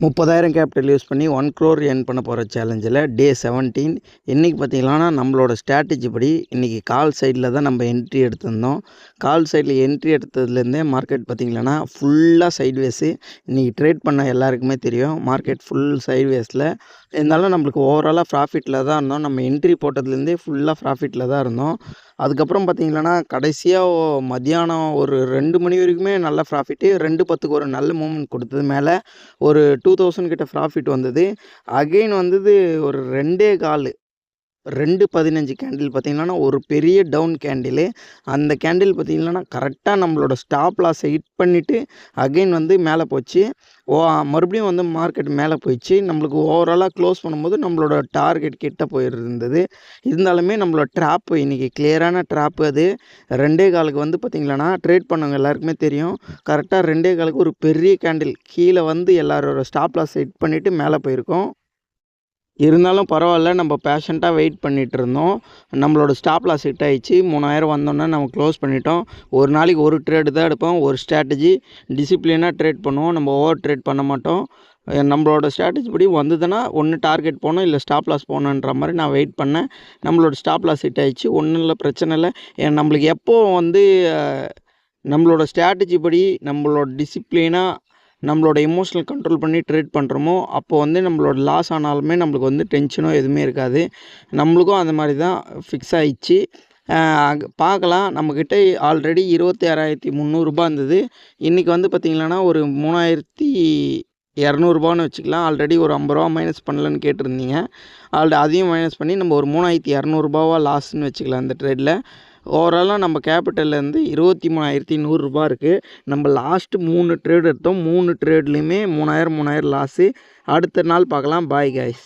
30,000 capital use பண்ணி 1 crore earn பண்ண போகிற சேலஞ்சில் டே 17. இன்றைக்கி பார்த்திங்கன்னா நம்மளோட ஸ்ட்ராட்டஜி படி இன்றைக்கி கால் சைடில் தான் நம்ம என்ட்ரி எடுத்திருந்தோம். கால் சைடில் என்ட்ரி எடுத்ததுலேருந்தே மார்க்கெட் பார்த்திங்கன்னா ஃபுல்லாக சைட்வேஸு. இன்றைக்கி ட்ரேட் பண்ண எல்லாருக்குமே தெரியும் மார்க்கெட் ஃபுல் சைட்வேஸில் இருந்தாலும் நம்மளுக்கு ஓவராலாக ப்ராஃபிட்டில் தான் இருந்தோம். நம்ம என்ட்ரி போட்டதுலேருந்தே ஃபுல்லாக ப்ராஃபிட்டில் தான் இருந்தோம். அதுக்கப்புறம் பார்த்திங்கன்னா கடைசியாக மத்தியானம் ஒரு 2 மணி வரைக்குமே நல்ல ப்ராஃபிட்டு. 2:10க்கு ஒரு நல்ல மூவ்மெண்ட் கொடுத்தது மேலே ஒரு 2000 கிட்ட ப்ராஃபிட் வந்தது. அகெயின் வந்தது ஒரு 2:15 கேண்டில் பார்த்திங்கன்னா ஒரு பெரிய டவுன் கேண்டிலு. அந்த கேண்டில் பார்த்திங்கன்னா கரெக்டாக நம்மளோட ஸ்டாப் லாஸை ஹிட் பண்ணிவிட்டு அகெயின் வந்து மேலே போச்சு. மறுபடியும் வந்து மார்க்கெட் மேலே போயிடுச்சு. நம்மளுக்கு ஓவராலாக க்ளோஸ் பண்ணும்போது நம்மளோட டார்கெட் கிட்ட போயிருந்தது. இருந்தாலுமே நம்மளோட ட்ராப்பு இன்றைக்கி கிளியரான ட்ராப்பு அது. 2:15க்கு வந்து பார்த்திங்கன்னா ட்ரேட் பண்ணவங்க எல்லாருக்குமே தெரியும். கரெக்டாக 2:15க்கு ஒரு பெரிய கேண்டில் கீழே வந்து எல்லாரோட ஸ்டாப் லாஸை ஹிட் பண்ணிவிட்டு மேலே போயிருக்கோம். இருந்தாலும் பரவாயில்ல, நம்ம பேஷண்ட்டாக வெயிட் பண்ணிகிட்டு இருந்தோம். நம்மளோட ஸ்டாப் லாஸ் ஹிட் ஆகிடுச்சு. 3000 வந்தோன்னே நம்ம க்ளோஸ் பண்ணிட்டோம். ஒரு நாளைக்கு ஒரு ட்ரேடு தான் எடுப்போம். ஒரு ஸ்ட்ராட்டஜி டிசிப்ளினாக ட்ரேட் பண்ணுவோம். நம்ம ஓவர் ட்ரேட் பண்ண மாட்டோம். நம்மளோட ஸ்ட்ராட்டஜி படி வந்ததுன்னா ஒன்று டார்கெட் போகணும், இல்லை ஸ்டாப் லாஸ் போகணுன்ற மாதிரி நான் வெயிட் பண்ணேன். நம்மளோட ஸ்டாப் லாஸ் ஹிட் ஆகிடுச்சு. ஒன்றும் இல்லை, பிரச்சனை இல்லை. நம்மளுக்கு எப்போ வந்து நம்மளோட ஸ்ட்ராட்டஜி படி நம்மளோட டிசிப்ளினாக நம்மளோட எமோஷனல் கண்ட்ரோல் பண்ணி ட்ரேட் பண்ணுறோமோ அப்போ வந்து நம்மளோட லாஸ் ஆனாலுமே நம்மளுக்கு வந்து டென்ஷனோ எதுவுமே இருக்காது. நம்மளுக்கும் அந்த மாதிரி தான் ஃபிக்ஸ் ஆகிடுச்சு. பார்க்கலாம். நம்மக்கிட்ட ஆல்ரெடி 26,300 இருந்தது. இன்றைக்கி வந்து பார்த்திங்கன்னா ஒரு 3,200 வச்சுக்கலாம். ஆல்ரெடி ஒரு 50 மைனஸ் பண்ணலன்னு கேட்டிருந்தீங்க. அதையும் மைனஸ் பண்ணி நம்ம ஒரு 3,200 லாஸ்ன்னு வச்சுக்கலாம் இந்த ட்ரேடில். ஓவராலாக நம்ம கேபிட்டல்லேருந்து 23,100 இருக்குது. நம்ம லாஸ்ட்டு 3 ட்ரேட் எடுத்தோம். 3 ட்ரேட்லேயுமே 3000 லாஸு. அடுத்த நாள் பார்க்கலாம். Bye guys.